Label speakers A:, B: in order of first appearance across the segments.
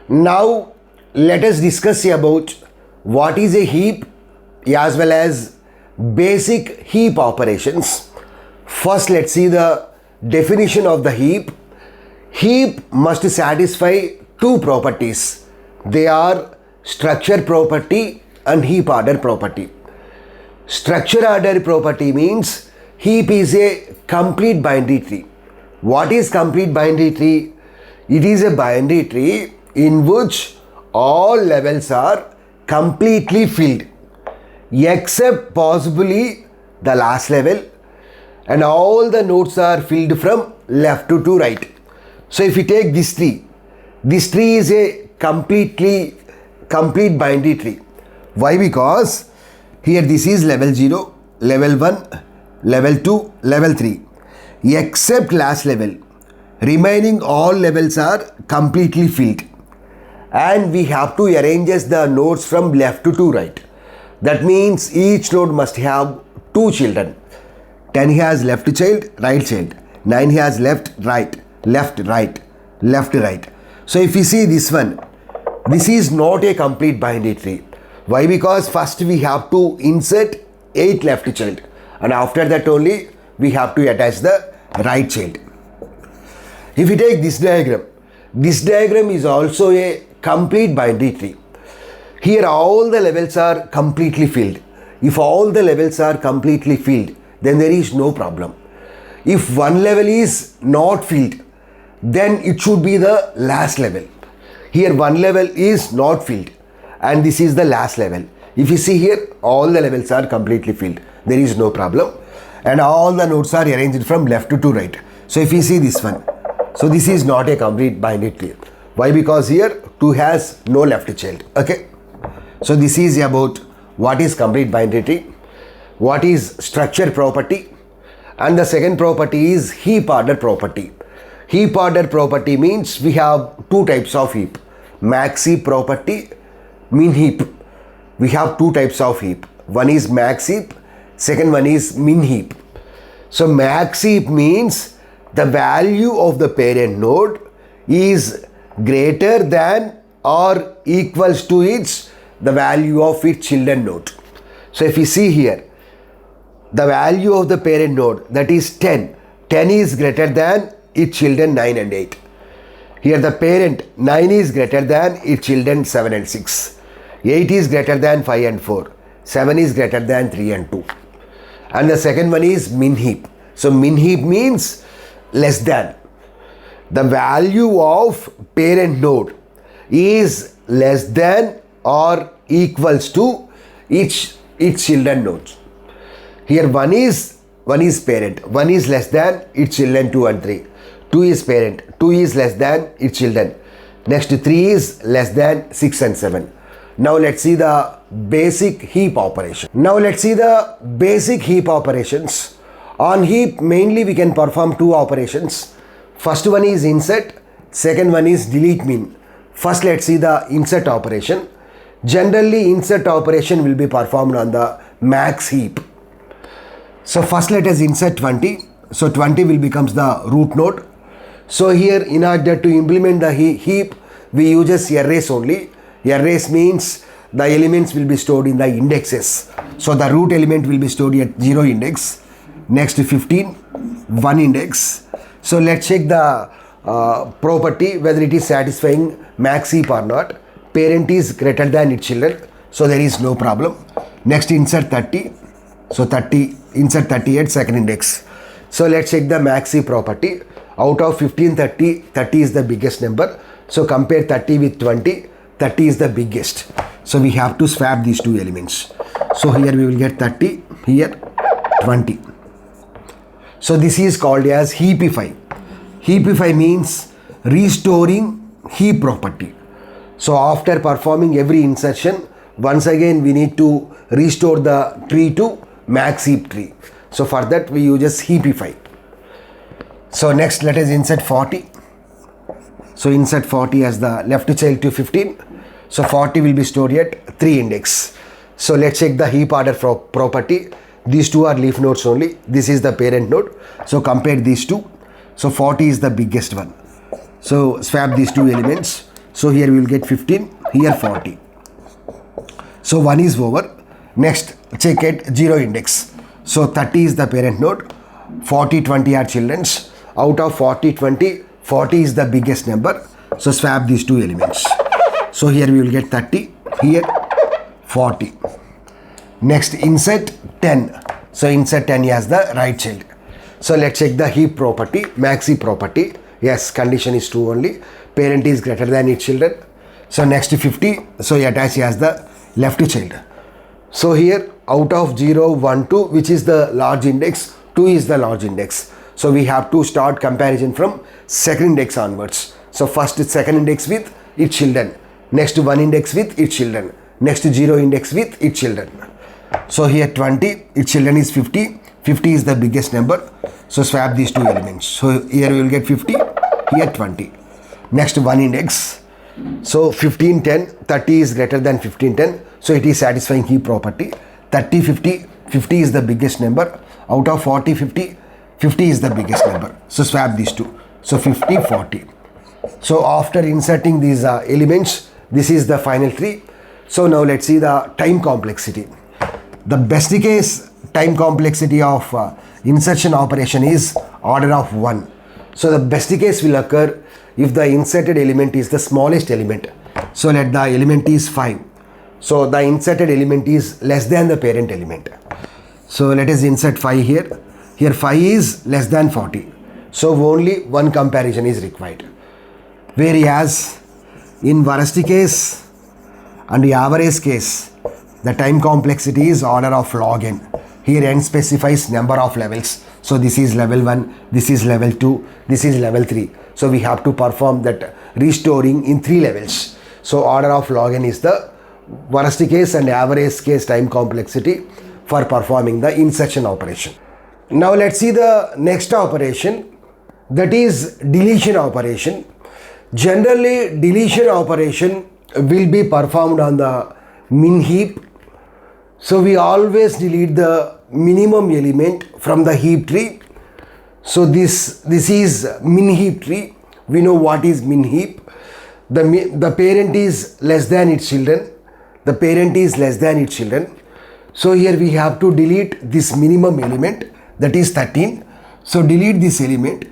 A: Now let us discuss about what is a heap as well as basic heap operations. First, let's see the definition of the heap. Heap must satisfy two properties. They are structure property and heap order property. Structure order property means heap is a complete binary tree. What is complete binary tree? It is a binary tree in which all levels are completely filled except possibly the last level, and all the nodes are filled from left to right. So if you take this tree is a complete binary tree. Why? Because here this is level 0, level 1, level 2, level 3 except last level. Remaining all levels are completely filled, and we have to arrange the nodes from left to right. That means each node must have two children. 10 has left child, right child. 9 has left, right, left, right, left, right. So if you see this one, this is not a complete binary tree. Why? Because first we have to insert 8 left child, and after that only we have to attach the right child. If you take this diagram is also a complete binary tree. Here all the levels are completely filled. If all the levels are completely filled, then there is no problem. If one level is not filled, then it should be the last level. Here one level is not filled and this is the last level. If you see here, all the levels are completely filled. There is no problem. And all the nodes are arranged from left to right. So if you see this one, so this is not a complete binary tree. Why? Because here 2 has no left child. Okay. So this is about what is complete binary tree, what is structure property, and the second property is heap order property. Heap order property means we have two types of heap: max heap property, min heap. We have two types of heap. One is max heap, second one is min heap. So max heap means the value of the parent node is greater than or equals to the value of its children node. So if you see here, the value of the parent node, that is 10 is greater than its children 9 and 8. Here the parent 9 is greater than its children 7 and 6. 8 is greater than 5 and 4. 7 is greater than 3 and 2. And the second one is min heap. So min heap means less than. The value of parent node is less than or equals to its children nodes. Here one is parent, 1 is less than its children 2 and 3. 2 is parent, 2 is less than its children. Next 3 is less than 6 and 7. Now let's see the basic heap operation. Operations. On heap mainly we can perform two operations. First one is insert, second one is delete min. First let's see the insert operation. Generally insert operation will be performed on the max heap. So first let us insert 20. So 20 will becomes the root node. So here in order to implement the heap, we use arrays only. Arrays means the elements will be stored in the indexes. So the root element will be stored at 0 index. Next 15, 1 index. So let's check the property whether it is satisfying max heap or not. Parent is greater than its children, so there is no problem. Next insert 30. So insert 30 at second index. So let's check the max heap property. Out of 15, 30 is the biggest number. So compare 30 with 20, 30 is the biggest. So we have to swap these two elements. So here we will get 30, here 20. So this is called as heapify. Heapify means restoring heap property. So after performing every insertion, once again we need to restore the tree to max heap tree. So for that we use heapify. So next let us insert 40. So insert 40 as the left child to 15. So 40 will be stored at 3 index. So let's check the heap order property. These two are leaf nodes only. This is the parent node. So compare these two. So 40 is the biggest one. So swap these two elements. So here we will get 15, here 40. So 1 is over. Next, check at 0 index. So 30 is the parent node, 40, 20 are children's. Out of 40, 20, 40 is the biggest number. So swap these two elements. So here we will get 30, here 40. Next, insert 10. So insert 10 as the right child. So let's check the heap property, maxi property. Yes, condition is true only. Parent is greater than its children. So next 50, so attach as the left child. So here out of 0, 1, 2, which is the large index, 2 is the large index. So we have to start comparison from second index onwards. So first second index with its children. Next 1 index with its children. Next 0 index with its children. So here 20, its children is 50. 50 is the biggest number. So swap these two elements. So here we will get 50, here 20. Next 1 index. So 15, 10, 30 is greater than 15, 10. So it is satisfying heap property. 30, 50, 50 is the biggest number. Out of 40, 50, 50 is the biggest number. So swap these two. So 50, 40. So after inserting these elements, this is the final tree. So now let's see the time complexity. The best case time complexity of insertion operation is order of 1. So the best case will occur if the inserted element is the smallest element. So let the element is 5. So the inserted element is less than the parent element. So let us insert 5 here. Here 5 is less than 40. So only one comparison is required. Whereas in worst case and the average case, the time complexity is order of log n. Here n specifies number of levels. So this is level 1, this is level 2, this is level 3. So we have to perform that restoring in 3 levels. So order of log n is the worst case and average case time complexity for performing the insertion operation. Now let's see the next operation, that is deletion operation. Generally deletion operation will be performed on the min heap. So we always delete the minimum element from the heap tree. So this is min heap tree. We know what is min heap. The parent is less than its children. The parent is less than its children. So here we have to delete this minimum element, that is 13. So delete this element.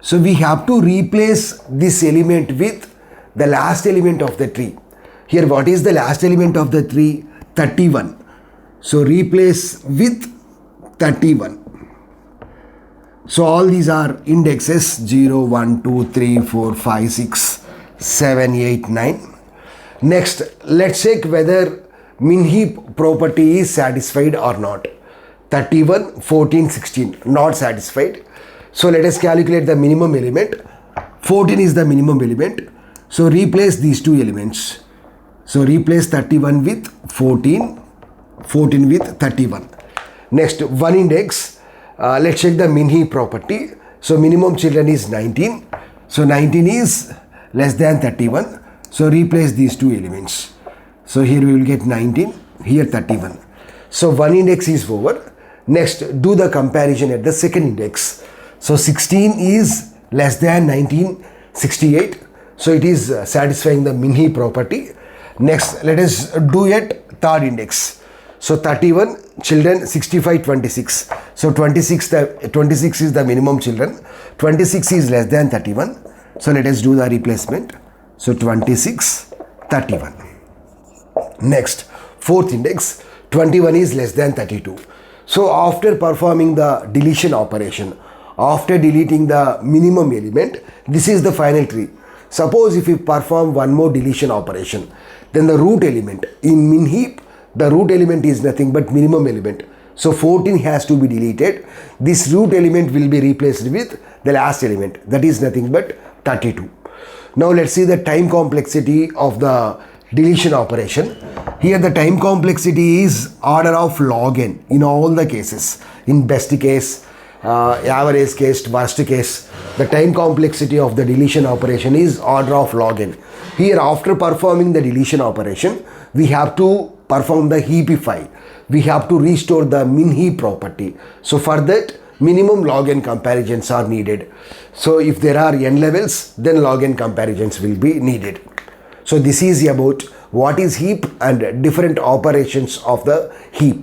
A: So we have to replace this element with the last element of the tree. Here what is the last element of the tree? 31. So replace with 31. So all these are indexes 0, 1, 2, 3, 4, 5, 6, 7, 8, 9. Next, let's check whether min heap property is satisfied or not. 31, 14, 16 not satisfied. So let us calculate the minimum element. 14 is the minimum element. So replace these two elements. So replace 31 with 14, 14 with 31. Next, 1 index. Let's check the min heap property. So minimum children is 19. So 19 is less than 31. So replace these two elements. So here we will get 19, here 31. So 1 index is over. Next, do the comparison at the second index. So 16 is less than 1968. So it is satisfying the min heap property. Next, let us do at third index. So 31, children 65, 26. So 26 is the minimum children. 26 is less than 31. So let us do the replacement. So 26, 31. Next, fourth index, 21 is less than 32. So after performing the deletion operation, after deleting the minimum element, this is the final tree. Suppose if we perform one more deletion operation, then the root element in min heap, the root element is nothing but minimum element. So 14 has to be deleted. This root element will be replaced with the last element, that is nothing but 32. Now let's see the time complexity of the deletion operation. Here the time complexity is order of log n in all the cases. In best case, average case, worst case, the time complexity of the deletion operation is order of log n. Here after performing the deletion operation, we have to perform the heapify. We have to restore the min heap property. So for that, minimum log n comparisons are needed. So if there are n levels, then log n comparisons will be needed. So this is about what is heap and different operations of the heap.